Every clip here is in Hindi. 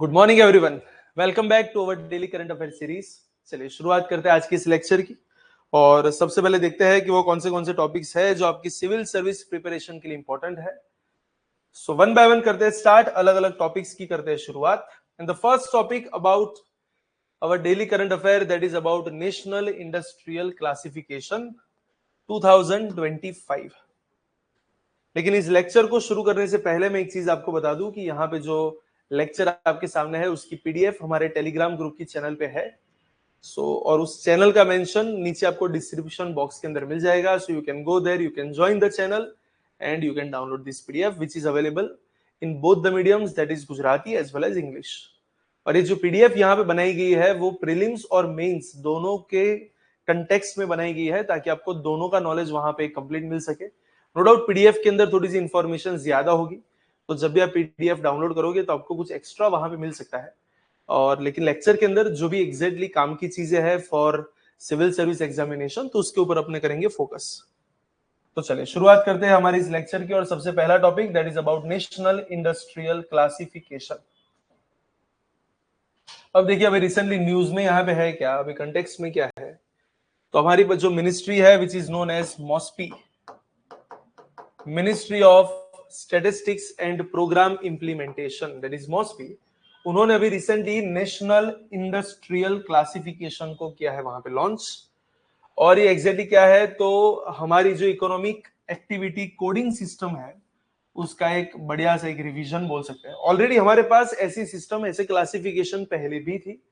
Good morning everyone, welcome back to our daily current affair series. चलिए शुरुआत करते हैं आज की इस लेक्चर की। और सबसे पहले देखते हैं कि वो कौन से टॉपिक्स है जो आपकी सिविल सर्विस प्रिपरेशन के लिए इंपॉर्टेंट है। सो वन बाय वन करते हैं स्टार्ट, अलग अलग टॉपिक्स की करते हैं शुरुआत। And the first topic about our daily current affair, that is about national industrial classification 2025। लेकिन इस लेक्चर को शुरू करने से पहले मैं एक चीज आपको बता दूं कि यहाँ पे जो लेक्चर आपके सामने है उसकी पीडीएफ हमारे टेलीग्राम ग्रुप की चैनल पे है। और उस चैनल का मेंशन नीचे आपको डिस्क्रिप्शन बॉक्स के अंदर मिल जाएगा। So you can go there, you can join the channel and you can download this PDF which is available in both the mediums, that is Gujarati as well as English. और ये जो पीडीएफ यहाँ पे बनाई गई है वो प्रीलिम्स और मेंस दोनों के कंटेक्स्ट में बनाई गई है ताकि आपको दोनों का नॉलेज वहां पे कंप्लीट मिल सके। नो डाउट पीडीएफ के अंदर थोड़ी सी इंफॉर्मेशन ज्यादा होगी, तो जब भी आप पीडीएफ डाउनलोड करोगे तो आपको कुछ एक्स्ट्रा वहां पे मिल सकता है। और लेकिन लेक्चर के अंदर जो भी एग्जैक्टली काम की चीजें हैं फॉर सिविल सर्विस एग्जामिनेशन, तो उसके ऊपर अपने करेंगे फोकस। तो चलिए शुरुआत करते हैं हमारी इस लेक्चर की। और सबसे पहला topic that is about national industrial classification. अब देखिए अभी रिसेंटली न्यूज में यहाँ पे है क्या, अभी कंटेक्स्ट में क्या है, तो हमारी जो मिनिस्ट्री है which is known as MoSPI, ministry of statistics and programme implementation, that is MoSPI, उन्होंने अभी रिसेंटली नेशनल इंडस्ट्रियल क्लासिफिकेशन को किया है वहां पे लॉन्च। और ये एग्जैक्टली क्या है, तो हमारी जो इकोनॉमिक एक्टिविटी कोडिंग सिस्टम है उसका एक बढ़िया सा एक रिवीजन बोल सकते हैं। ऑलरेडी हमारे पास ऐसी सिस्टम, ऐसे क्लासिफिकेशन पहले भी थी,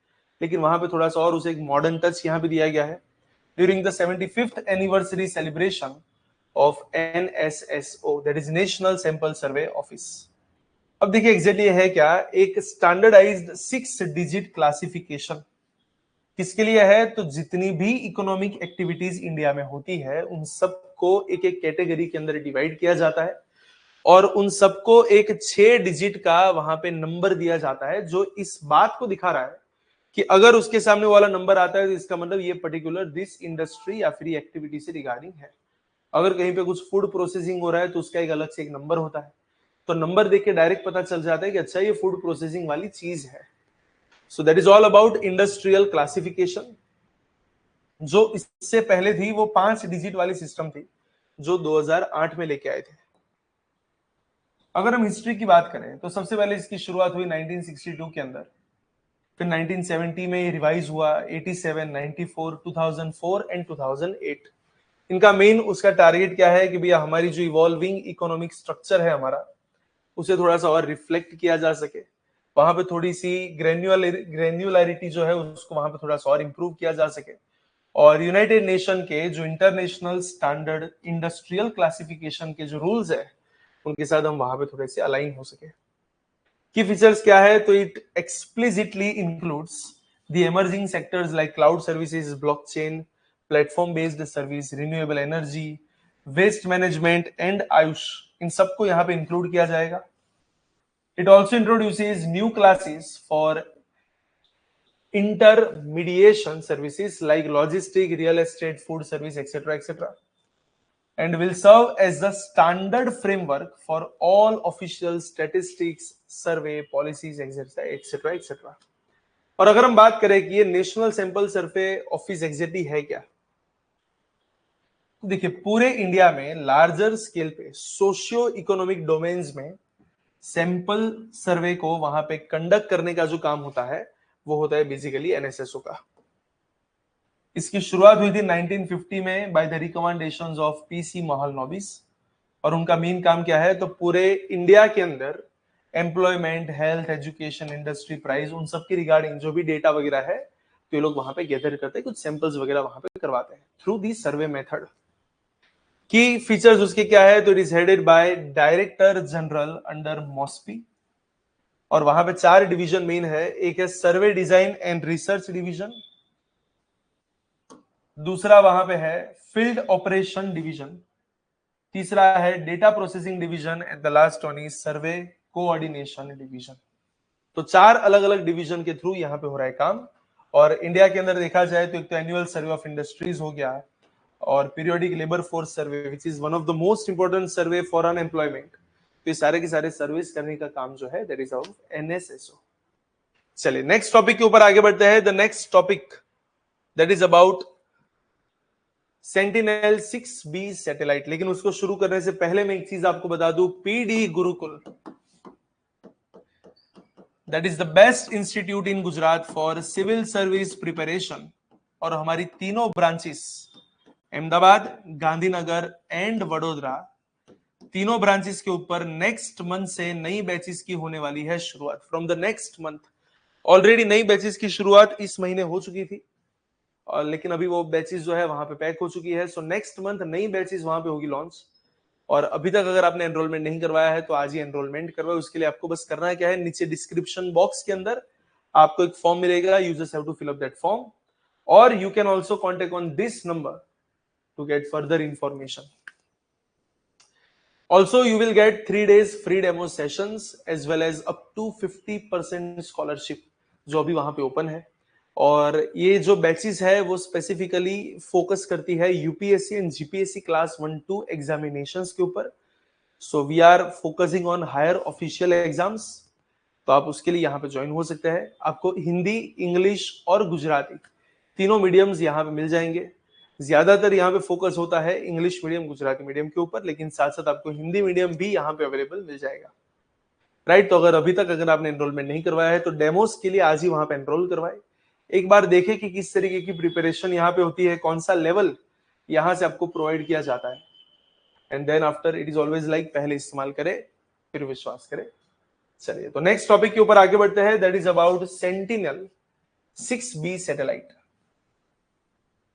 लेकिन वहां पे थोड़ा सा और उसे एक मॉडर्न टच यहाँ पे दिया गया है during the 75th anniversary celebration of NSSO, that is national sample survey office. अब देखिए एग्जैक्टली है क्या, एक स्टैंडर्डाइज्ड 6 डिजिट क्लासिफिकेशन किसके लिए है, तो जितनी भी इकोनॉमिक एक्टिविटीज इंडिया में होती है उन सबको एक एक कैटेगरी के अंदर डिवाइड किया जाता है और उन सबको एक 6 डिजिट का वहां पे नंबर दिया जाता है, जो इस बात को दिखा रहा है कि अगर उसके सामने वाला नंबर आता है तो इसका मतलब ये पर्टिकुलर दिस इंडस्ट्री या फिर एक्टिविटी से रिगार्डिंग है। अगर कहीं पे कुछ फूड प्रोसेसिंग हो रहा है तो उसका एक अलग से एक नंबर होता है, तो नंबर देख के डायरेक्ट पता चल जाता है कि अच्छा ये फूड प्रोसेसिंग वाली चीज है। So that is all about industrial classification. जो इससे पहले थी वो 5 डिजिट वाली सिस्टम थी जो 2008 में लेके आए थे। अगर हम हिस्ट्री की बात करें तो सबसे पहले इसकी शुरुआत हुई 1962 के अंदर, फिर 1970 में रिवाइज हुआ, 87, 94, 2004 एंड 2008। इनका मेन उसका टारगेट क्या है कि भैया हमारी जो इवॉल्विंग इकोनॉमिक स्ट्रक्चर है हमारा, उसे थोड़ा सा और रिफ्लेक्ट किया जा सके, वहां पे थोड़ी सी ग्रेन्युलरिटी जो है उसको वहां पे थोड़ा सा और इंप्रूव किया जा सके। और यूनाइटेड नेशन के जो इंटरनेशनल स्टैंडर्ड इंडस्ट्रियल क्लासिफिकेशन के जो रूल्स है उनके साथ हम वहां पे थोड़े से अलाइन हो सके। की फीचर्स क्या है, तो it explicitly includes the emerging sectors like cloud services, blockchain, platform based service, renewable energy, waste management and Ayush, इन सबको यहाँ पे इंक्लूड किया जाएगा। It also introduces new classes for intermediation services like logistic, real estate, food service, etc., and will serve as the standard framework for all official statistics, survey, policies, etc. और अगर हम बात करें कि ये national sample survey office exactly है क्या, तो देखिए पूरे इंडिया में लार्जर स्केल पे सोशियो इकोनॉमिक डोमेन्स में सैंपल सर्वे को वहां पे कंडक्ट करने का जो काम होता है वो होता है बेसिकली एनएसएसओ का। इसकी शुरुआत हुई थी 1950 में by the recommendations of PC Mahalanobis. और उनका मेन काम क्या है, तो पूरे इंडिया के अंदर employment, health, education, industry, price, उन सब की रिगार्डिंग जो भी डेटा वगैरह है तो ये लोग वहां पे गैदर करते हैं, कुछ सैंपल्स वगैरह वहां पे करवाते हैं through the survey method. Key features उसके क्या है, तो it is headed by director general under MoSPI. और वहां पे 4 डिवीजन मेन है, एक है survey design and research division, दूसरा वहां पे है फील्ड ऑपरेशन डिवीजन, तीसरा है data processing division and the last one is survey coordination division. तो 4 अलग अलग डिवीजन के थ्रू यहाँ पे हो रहा है काम। और इंडिया के अंदर देखा जाए तो एक तो एनुअल सर्वे ऑफ इंडस्ट्रीज हो गया, और periodic labour force survey which is one of the most important survey for unemployment. तो ये सारे के सारे सर्विस करने का काम जो है दैट इज ऑफ एनएसएसओ। चलिए नेक्स्ट टॉपिक के ऊपर आगे बढ़ते हैं। The next topic that is about sentinel 6B satellite. लेकिन उसको शुरू करने से पहले मैं एक चीज आपको बता दूं, PD Gurukul that is the best institute in Gujarat for civil service preparation, और हमारी तीनों ब्रांचेस अहमदाबाद, गांधीनगर एंड वडोदरा, तीनों ब्रांचेस के ऊपर नेक्स्ट मंथ से नई बैचेस की होने वाली है शुरुआत। From the next month already नई बैचेस की शुरुआत इस महीने हो चुकी थी, और लेकिन अभी वो बैचेस जो है वहां पे पैक हो चुकी है। सो नेक्स्ट मंथ नई बैचेस वहां पे होगी लॉन्च। और अभी तक अगर आपने एनरोलमेंट नहीं करवाया है तो आज ही एनरोलमेंट करवाए। उसके लिए आपको बस करना है क्या है, नीचे डिस्क्रिप्शन बॉक्स के अंदर आपको एक फॉर्म मिलेगा, you just have to fill up that form, और you can also contact on this number to get further information. Also, you will get 3 days free demo sessions as well as up to 50% scholarship जो अभी वहां पे ओपन है। और ये जो बैचेस है वो स्पेसिफिकली फोकस करती है UPSC and GPSC class 1-2 examinations के ऊपर। So we are focusing on higher official exams, तो आप उसके लिए यहाँ पे ज्वाइन हो सकते हैं। आपको हिंदी, इंग्लिश और गुजराती तीनों मीडियम्स यहाँ पे मिल जाएंगे। ज्यादातर यहाँ पे फोकस होता है इंग्लिश मीडियम, गुजराती मीडियम के ऊपर, लेकिन साथ साथ आपको हिंदी मीडियम भी यहाँ पे अवेलेबल मिल जाएगा। राइट, तो अगर अभी तक अगर आपने एनरोलमेंट नहीं करवाया है तो डेमोस के लिए आज ही वहां पे एनरोल करवाए, एक बार देखें कि किस तरीके की प्रिपरेशन यहाँ पे होती है, कौन सा लेवल यहाँ से आपको प्रोवाइड किया जाता है। And then after it is always like, पहले इस्तेमाल करें फिर विश्वास करें। चलिए तो नेक्स्ट टॉपिक के ऊपर आगे बढ़ते हैं, that is about sentinel 6B satellite.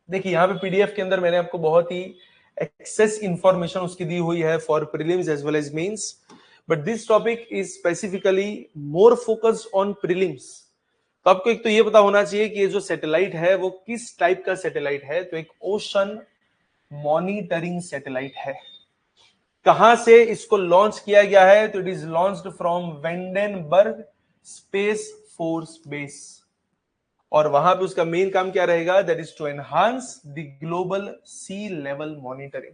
देखिए यहाँ पे पीडीएफ के अंदर मैंने आपको बहुत ही एक्सेस इंफॉर्मेशन उसकी दी हुई है for prelims as well as mains, but this topic is specifically more focused on prelims. तो आपको एक तो ये पता होना चाहिए कि ये जो सैटेलाइट है वो किस टाइप का सैटेलाइट है। तो एक ओशन मॉनिटरिंग सैटेलाइट है। कहां से इसको लॉन्च किया गया है, तो it is launched from Vandenberg space force base, और वहां पे उसका मेन काम क्या रहेगा, that is to enhance the global sea level monitoring.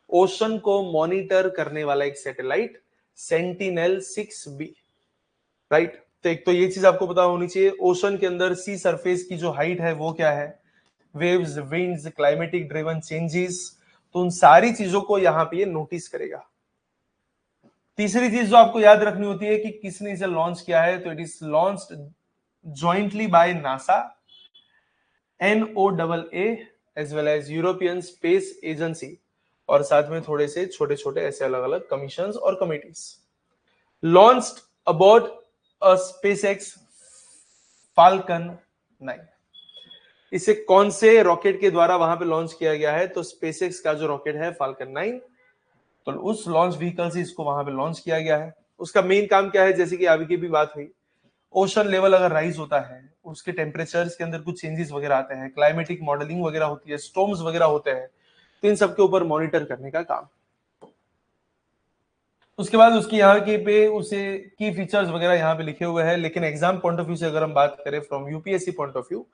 Ocean को मॉनिटर करने वाला एक सैटेलाइट सेंटिनल 6B। राइट, तो एक तो ये चीज आपको पता होनी चाहिए, ओशन के अंदर सी सरफेस की जो हाइट है वो क्या है, waves, winds, climatic driven changes, तो उन सारी चीजों को यहाँ पे ये नोटिस करेगा। तीसरी चीज जो आपको याद रखनी होती है कि किसने इसे लॉन्च किया है, तो it is launched jointly by NASA, NOAA as well as European Space Agency, और साथ में थोड़े से छोटे छोटे ऐसे अलग अलग कमीशंस और committees. Launched about a SpaceX Falcon 9। इसे कौन से रॉकेट के द्वारा वहां पे लॉन्च किया गया है, तो SpaceX का जो रॉकेट है Falcon 9, तो उस लॉन्च व्हीकल से इसको वहां पे लॉन्च किया गया है। उसका मेन काम क्या है, जैसे कि अभी की भी बात हुई, ओशन लेवल अगर राइज होता है, उसके टेम्परेचर्स के अंदर कुछ चेंजेस वगैरह आते हैं, क्लाइमेटिक मॉडलिंग वगैरह होती है, स्टॉर्म्स वगैरह होते हैं, तो इन सब के ऊपर मॉनिटर करने का काम। उसके बाद उसकी यहाँ के पे उसे की फीचर्स वगैरह यहाँ पे लिखे हुए हैं। लेकिन एग्जाम पॉइंट ऑफ व्यू से अगर हम बात करें from UPSC point of view,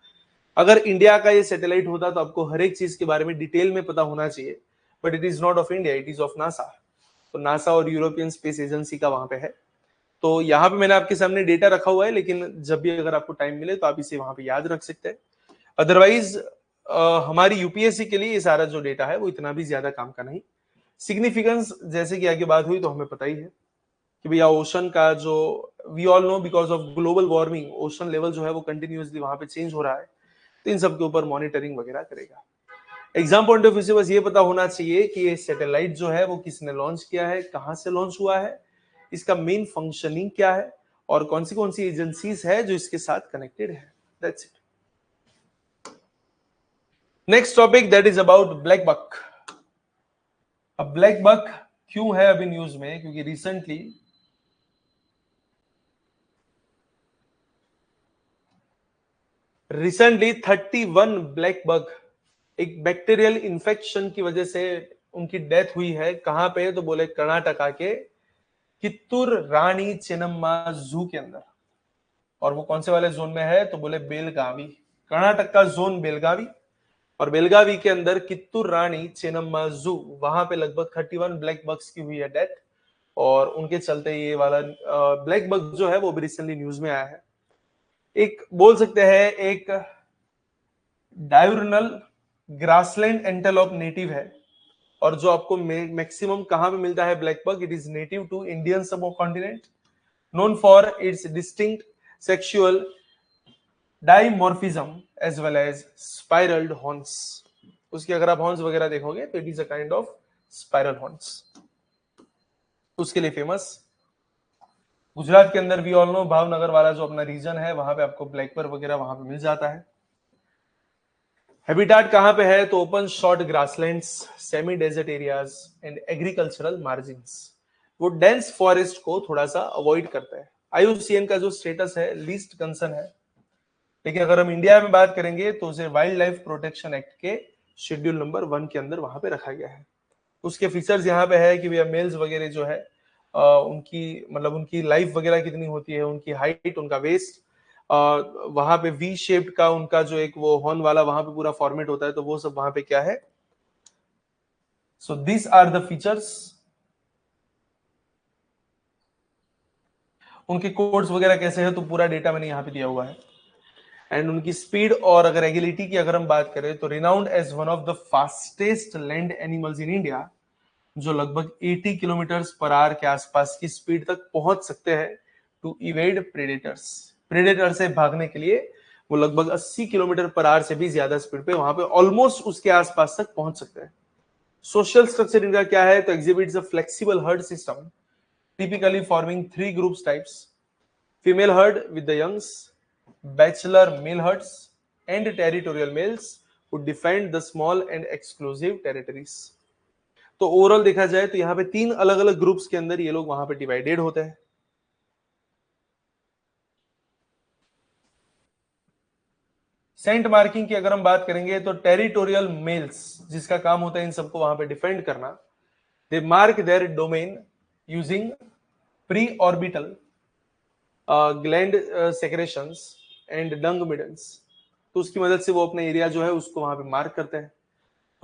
अगर इंडिया का ये सैटेलाइट होता तो आपको हर एक चीज के बारे में डिटेल में पता होना चाहिए, but it is not of India, it is of NASA. तो नासा और यूरोपियन स्पेस एजेंसी का वहां पे है। तो यहाँ पे मैंने आपके सामने डेटा रखा हुआ है, लेकिन जब भी अगर आपको टाइम मिले तो आप इसे वहां पे याद रख सकते हैं। अदरवाइज हमारी यूपीएससी के लिए ये सारा जो डेटा है वो इतना भी ज्यादा काम का नहीं। सिग्निफिकेंस जैसे कि आगे बात हुई तो हमें पता ही है कि भैया ओशन का जो we all know, because of global warming ocean level जो है वो कंटिन्यूअसली वहां पे चेंज हो रहा है, तो इन सब के ऊपर मॉनिटरिंग वगैरह करेगा। एग्जाम पॉइंट ऑफ व्यू से बस ये पता होना चाहिए कि ये सैटेलाइट जो है वो किसने लॉन्च किया है, कहां से लॉन्च हुआ है, इसका मेन फंक्शनिंग क्या है, और कौन सी एजेंसीज है जो इसके साथ कनेक्टेड है। That's it. Next topic that is about black buck. अब ब्लैक बक क्यों है अभी न्यूज में, क्योंकि रिसेंटली 31 ब्लैक बग एक बैक्टीरियल इन्फेक्शन की वजह से उनकी डेथ हुई है। कहां पे, तो बोले कर्नाटका के कित्तूर रानी चेन्नम्मा जू के अंदर। और वो कौन से वाले जोन में है, तो बोले बेलगावी, कर्नाटक का जोन बेलगावी, और बेलगावी के अंदर कित्तूर रानी चेन्नम्मा जू, वहां पे लगभग 31 ब्लैक बग्स की हुई है डेथ। और उनके चलते ये वाला ब्लैक बग जो है वो भी रिसेंटली न्यूज में आया है। एक बोल सकते हैं एक डायurnal ग्रासलैंड एंटेलोप नेटिव है, और जो आपको मैक्सिमम कहां पे मिलता है black buck, it is native to Indian subcontinent, known for its distinct sexual dimorphism as well as spiraled horns. उसके अगर आप हॉर्न्स वगैरह देखोगे तो it is a kind of spiral horns, उसके लिए फेमस। गुजरात के अंदर भी ऑल नो भावनगर वाला जो अपना रीजन है वहां पे आपको ब्लैक पर वगैरह वहां पे मिल जाता है। हैबिटाट कहां पे है तो open short grasslands, semi desert areas and agricultural margins. वो डेंस फॉरेस्ट को थोड़ा सा अवॉइड करता है। IUCN का जो स्टेटस है लीस्ट कंसर्न है, लेकिन अगर हम इंडिया में बात करेंगे तो उसे वाइल्ड लाइफ प्रोटेक्शन एक्ट के शेड्यूल नंबर 1 के अंदर वहां पे रखा गया है। उसके फीचर्स यहाँ पे है कि भैया मेल्स वगैरह जो है उनकी मतलब उनकी लाइफ वगैरह कितनी होती है, उनकी हाइट, उनका वेस्ट, वहां पे वी शेप्ड का उनका जो एक वो हॉर्न वाला वहां पे पूरा फॉर्मेट होता है, तो वो सब वहां पे क्या है। So this are the features. उनके कोड्स वगैरह कैसे है तो पूरा डेटा मैंने यहाँ पे दिया हुआ है। एंड उनकी स्पीड और अगर एगिलिटी की अगर हम बात करें तो renowned as one of the fastest land animals in India, जो लगभग 80 किलोमीटर पर आवर के आसपास की स्पीड तक पहुंच सकते हैं टू इवेड प्रेडेटर्स। प्रेडेटर से भागने के लिए वो लगभग 80 किलोमीटर पर आवर से भी ज्यादा स्पीड पे वहां पे ऑलमोस्ट उसके आसपास तक पहुंच सकते हैं। सोशल स्ट्रक्चर इनका क्या है तो exhibits a flexible herd system, typically forming 3 groups types, female herd with the youngs, bachelor male herds and territorial males who defend the small and exclusive territories। तो ओवरऑल देखा जाए तो यहाँ पे 3 अलग अलग ग्रुप्स के अंदर ये लोग वहां पे डिवाइडेड होते हैं। सेंट मार्किंग की अगर हम बात करेंगे तो टेरिटोरियल मेल्स जिसका काम होता है इन सबको वहां पे डिफेंड करना, they mark their domain using pre orbital gland secretions and dung middens. तो उसकी मदद से वो अपना एरिया जो है उसको वहां पे मार्क करते हैं।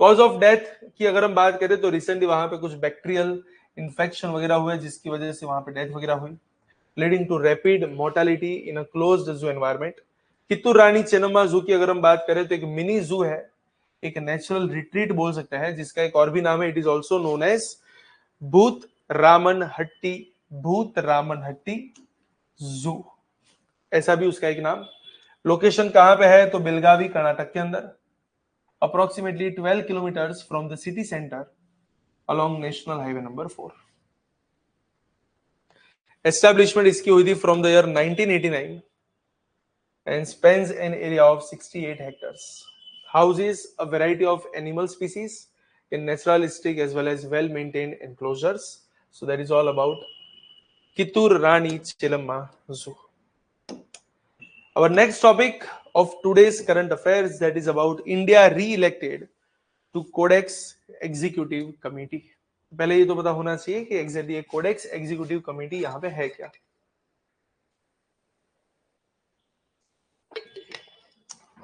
कॉज ऑफ डेथ की अगर हम बात करें तो रिसेंटली वहां पे कुछ बैक्टीरियल इन्फेक्शन वगैरह हुए जिसकी वजह से वहां पे डेथ वगैरह हुई, leading to rapid mortality in a closed zoo environment. Kittur Rani Chennamma zoo की अगर हम बात करें तो एक मिनी जू है, एक नेचुरल रिट्रीट बोल सकते हैं, जिसका एक और भी नाम है, it is also known as Bhoot Raman हट्टी, भूत रामन हट्टी जू, ऐसा भी उसका एक नाम। लोकेशन कहां पे है तो बेलगावी कर्नाटक के अंदर, approximately 12 kilometres from the city centre along national highway number 4। Establishment इसकी हुई थी from the year 1989 and spans an area of 68 hectares. Houses a variety of animal species in naturalistic as well as well-maintained enclosures. So that is all about Kittur Rani Chelamma Zoo. Our next topic of today's current affairs, that is about India re-elected to Codex Executive Committee. पहले ये तो पता होना चाहिए कि एग्जैक्टली कोडेक्स एग्जीक्यूटिव कमेटी यहाँ पे है क्या।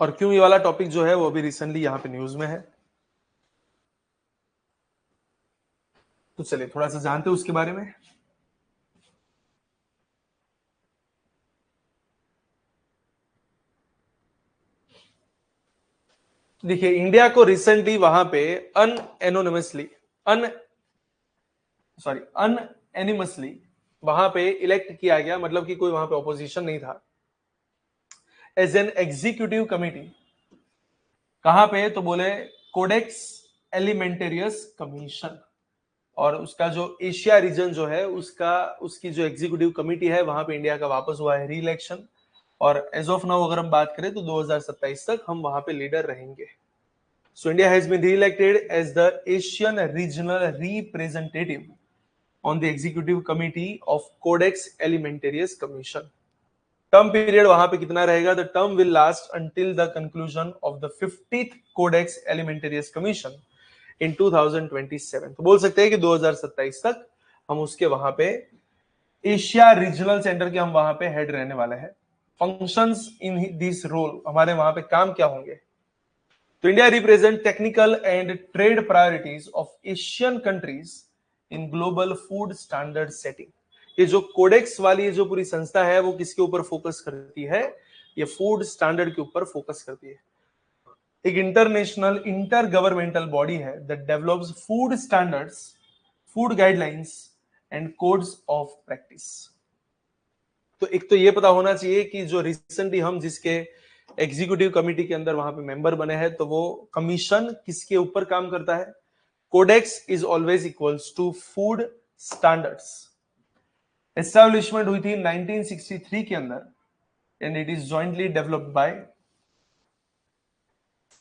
और क्यों ये वाला टॉपिक जो है वो भी रिसेंटली यहाँ पे न्यूज में है, तो चलिए थोड़ा सा जानते हैं उसके बारे में। देखिए इंडिया को रिसेंटली वहां पे अनएनिमसली वहां पे इलेक्ट किया गया, मतलब कि कोई वहां पे ऑपोजिशन नहीं था, एज एन एग्जीक्यूटिव कमिटी। कहां पे तो बोले कोडेक्स एलिमेंटेरियस कमीशन, और उसका जो एशिया रीजन जो है उसकी जो एग्जीक्यूटिव कमिटी है वहां पे इंडिया का वापस हुआ है री इलेक्शन। और एज ऑफ नाउ अगर हम बात करें तो 2027 तक हम वहां पे लीडर रहेंगे। So India has been re-elected as the Asian Regional Representative on the Executive Committee of Codex Alimentarius Commission. Term period वहां पे कितना रहेगा? The term will last until the conclusion of the 50th Codex Alimentarius Commission in 2027. तो बोल सकते हैं कि 2027 तक हम उसके वहां पे एशिया रीजनल सेंटर के हम वहां पे हेड रहने वाले हैं। फंक्शंस इन दिस रोल, हमारे वहां पे काम क्या होंगे? तो India represent technical and trade priorities of Asian countries in global food standard setting. ये जो कोडेक्स वाली जो पूरी संस्था है वो किसके ऊपर फोकस करती है? ये फूड स्टैंडर्ड के ऊपर फोकस करती है। एक इंटरनेशनल इंटर गवर्नमेंटल बॉडी है that develops food standards, food guidelines and codes of practice. तो एक तो ये पता होना चाहिए कि जो रिसेंटली हम जिसके एग्जीक्यूटिव कमिटी के अंदर वहां पे मेंबर बने हैं, तो वो कमीशन किसके ऊपर काम करता है? Codex is always equals to food standards. Establishment हुई थी 1963 के अंदर and it is jointly developed by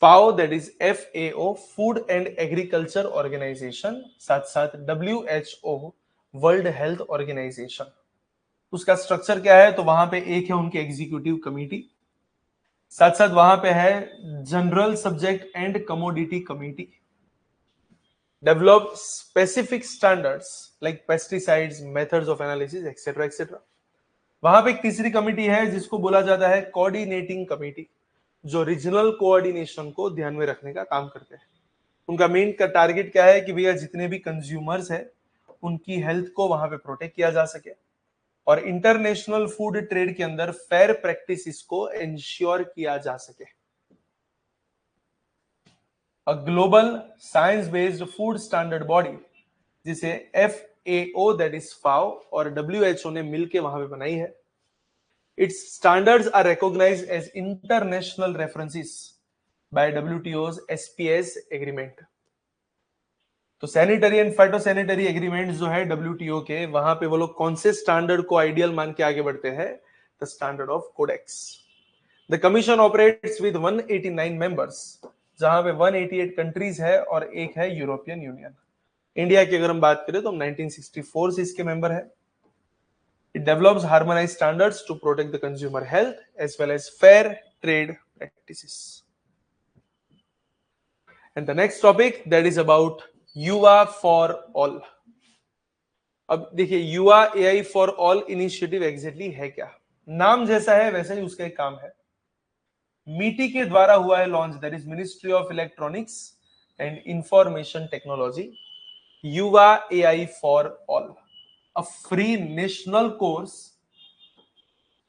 FAO, that is FAO, food and agriculture organization, साथ साथ WHO, वर्ल्ड हेल्थ ऑर्गेनाइजेशन। उसका स्ट्रक्चर क्या है? तो वहां पे एक है उनकी एग्जीक्यूटिव कमिटी, साथ साथ वहां पे है general subject and commodity committee, develop specific standards like pesticides, methods of analysis etcetera etcetera. वहां पे एक तीसरी कमिटी है जिसको बोला जाता है कोऑर्डिनेटिंग कमिटी, जो रीजनल कोऑर्डिनेशन को ध्यान में रखने का काम करते हैं। उनका मेन का टारगेट क्या है कि भैया जितने भी कंज्यूमर्स है उनकी हेल्थ को वहां पे प्रोटेक्ट किया जा सके और इंटरनेशनल फूड ट्रेड के अंदर फेयर प्रैक्टिस को इंश्योर किया जा सके। A global science based food standard body जिसे FAO दैट इज FAO और WHO ने मिलकर वहां पे बनाई है। Its standards are recognized as international references by WTO's SPS agreement. तो सैनिटरी एंड फाइटोसैनिटरी एग्रीमेंट जो है WTO के, वहां पे वो लोग कौन से स्टैंडर्ड को आइडियल मान के आगे बढ़ते हैं? The standard of codex. The commission operates with 189 members, जहां पे 188 कंट्रीज है और एक है यूरोपियन यूनियन। इंडिया की अगर हम बात करें तो हम 1964 से इसके मेंबर है। It develops harmonized standards to protect the consumer health as well as fair trade practices. And the next topic that is about युवा for all. अब देखिए युवा AI for all initiative exactly है क्या? नाम जैसा है वैसा ही उसका एक काम है। मीटी के द्वारा हुआ है launch, that is ministry of electronics and information technology, युवा AI for all, a free national course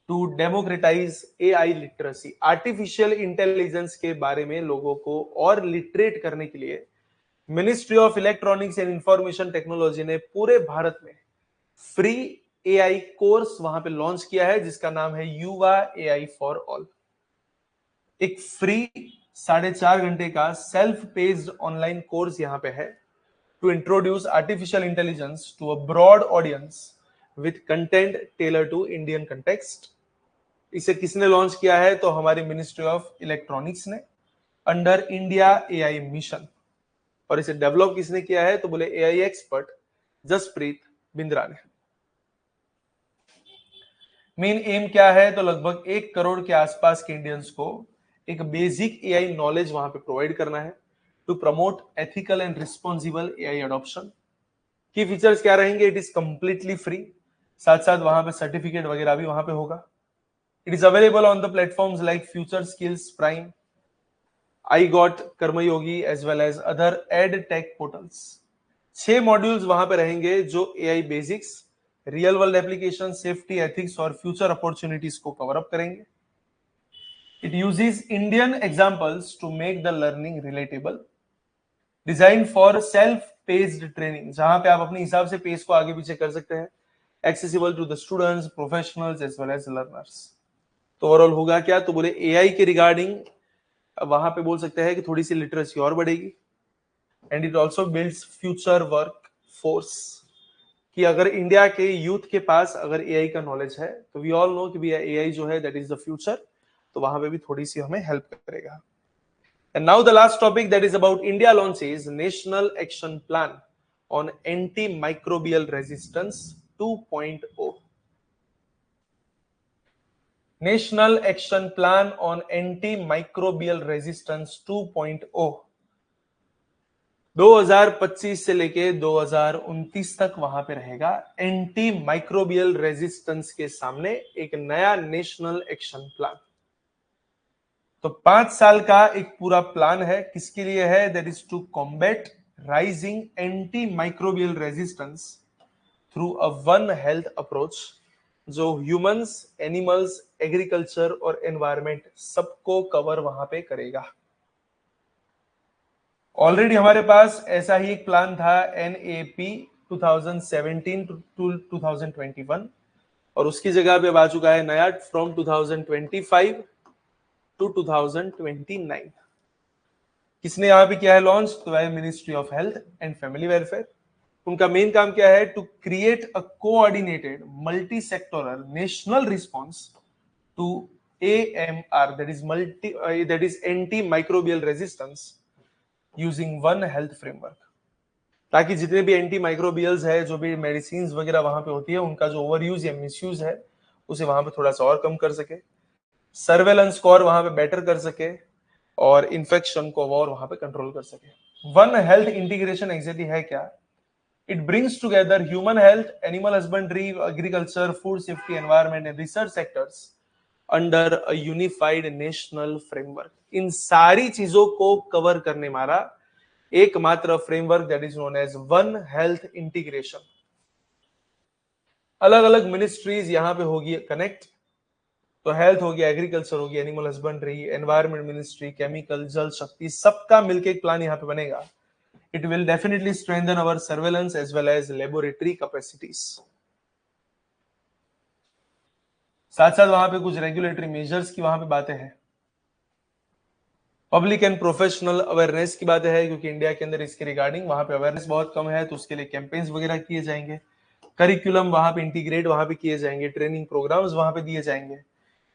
to democratize AI literacy। Artificial intelligence के बारे में लोगों को और लिटरेट करने के लिए ministry of electronics and information technology ने पूरे भारत में फ्री AI कोर्स वहां पे लॉन्च किया है जिसका नाम है युवा AI फॉर ऑल। एक फ्री 4.5 घंटे का सेल्फ पेस्ड ऑनलाइन कोर्स यहां पे है to introduce artificial intelligence to a broad audience with content tailored to Indian context। इसे किसने लॉन्च किया है? तो हमारी मिनिस्ट्री ऑफ इलेक्ट्रॉनिक्स ने अंडर इंडिया AI मिशन। और इसे डेवलप किसने किया है? तो बोले AI एक्सपर्ट जसप्रीत बिंद्रा ने। मेन एम क्या है? तो लगभग 1 करोड़ के आसपास के इंडियंस को एक बेसिक AI नॉलेज वहां पे प्रोवाइड करना है to promote ethical and responsible AI adoption. Key features क्या रहेंगे? इट इज कंप्लीटली फ्री, साथ साथ वहां पे सर्टिफिकेट वगैरह भी वहां पे होगा। It is available on the platforms like future skills prime, iGOT, Karmayogi as well as other ed tech portals. 6 modules वहां पे रहेंगे जो AI basics, real world application, safety, ethics और फ्यूचर अपॉर्चुनिटीज को कवर अप करेंगे। It uses Indian examples to make the learning relatable, design for self paced training, जहां पे आप अपने हिसाब से पेस को आगे पीछे कर सकते हैं, accessible to the students, professionals as well as learners. तो ओवरऑल होगा क्या? तो बोले AI के रिगार्डिंग वहां पे बोल सकते हैं कि थोड़ी सी लिटरेसी और बढ़ेगी and it also builds future work force, कि अगर इंडिया के यूथ के पास अगर AI का नॉलेज है तो वी ऑल नो कि भैया AI जो है दैट इज द फ्यूचर, तो वहां पे भी थोड़ी सी हमें हेल्प करेगा। And now the last topic that is about India launches National Action Plan on Antimicrobial Resistance 2.0. National Action Plan on Antimicrobial Resistance 2.0 2025 से लेके 2029 तक वहां पे रहेगा। एंटी माइक्रोबियल रेजिस्टेंस के सामने एक नया नेशनल एक्शन प्लान। तो 5 साल का एक पूरा प्लान है, किसके लिए है? That is to combat rising antimicrobial resistance through a one health approach जो ह्यूमंस, एनिमल्स, एग्रीकल्चर और एनवायरमेंट सबको कवर वहां पे करेगा। ऑलरेडी हमारे पास ऐसा ही एक प्लान था NAP 2017 टू 2021 और उसकी जगह पे आ चुका है नया फ्रॉम 2025 टू 2029। किसने यहाँ पे किया है लॉन्च? तो है ministry of health and family welfare. उनका मेन काम क्या है? To create a coordinated multisectoral national response to AMR, that is antimicrobial resistance using one health framework, ताकि जितने भी एंटी माइक्रोबियल्स है, जो भी मेडिसिन वगैरह वहां पे होती है, उनका जो ओवर यूज या मिसयूज है उसे वहां पे थोड़ा सा और कम कर सके, सर्वेलेंस को और वहां पे बेटर कर सके और इन्फेक्शन को और वहां पे कंट्रोल कर सके। वन हेल्थ इंटीग्रेशन एग्जैक्टली है क्या? It brings together human health, animal husbandry, agriculture, food safety, environment and research sectors under a unified national framework. इन सारी चीजों को कवर करने वाला एकमात्र framework that is known as one health integration. अलग अलग मिनिस्ट्रीज यहां पे होगी कनेक्ट, तो हेल्थ हो गया, एग्रीकल्चर हो गया, animal husbandry, environment ministry, chemical, Jal Shakti, सबका मिलकर एक प्लान यहां पे बनेगा। It will definitely strengthen our surveillance as well as laboratory capacities. साथ साथ वहां पे कुछ रेगुलेटरी मेजर्स की वहां पे बातें हैं, पब्लिक एंड प्रोफेशनल अवेयरनेस की बातें है, क्योंकि इंडिया के अंदर इसके रिगार्डिंग वहां पे अवेयरनेस बहुत कम है, तो उसके लिए कैंपेन्स वगैरह किए जाएंगे, करिकुलम वहां पे इंटीग्रेट वहां पे किए जाएंगे, ट्रेनिंग प्रोग्राम्स वहां पे दिए जाएंगे।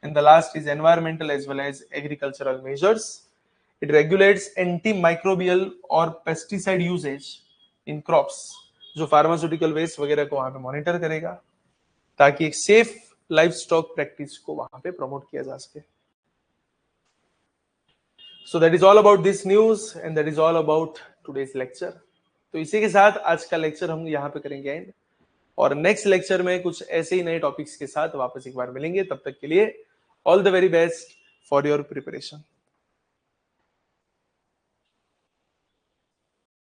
And the last is environmental as well as agricultural measures. It regulates antimicrobial और पेस्टिसाइड यूजेज इन क्रॉप्स, जो फार्मास्यूटिकल वेस्ट वगैरह को वहां पे मॉनिटर करेगा, ताकि एक सेफ लाइफ स्टॉक प्रैक्टिस को वहां पे प्रमोट किया जा सके। So that is all about this news and that is all about today's lecture. तो इसी के साथ आज का लेक्चर हम यहाँ पे करेंगे एंड, और नेक्स्ट लेक्चर में कुछ ऐसे ही नए टॉपिक्स के साथ वापस एक बार मिलेंगे। तब तक के लिए all the very best for your preparation.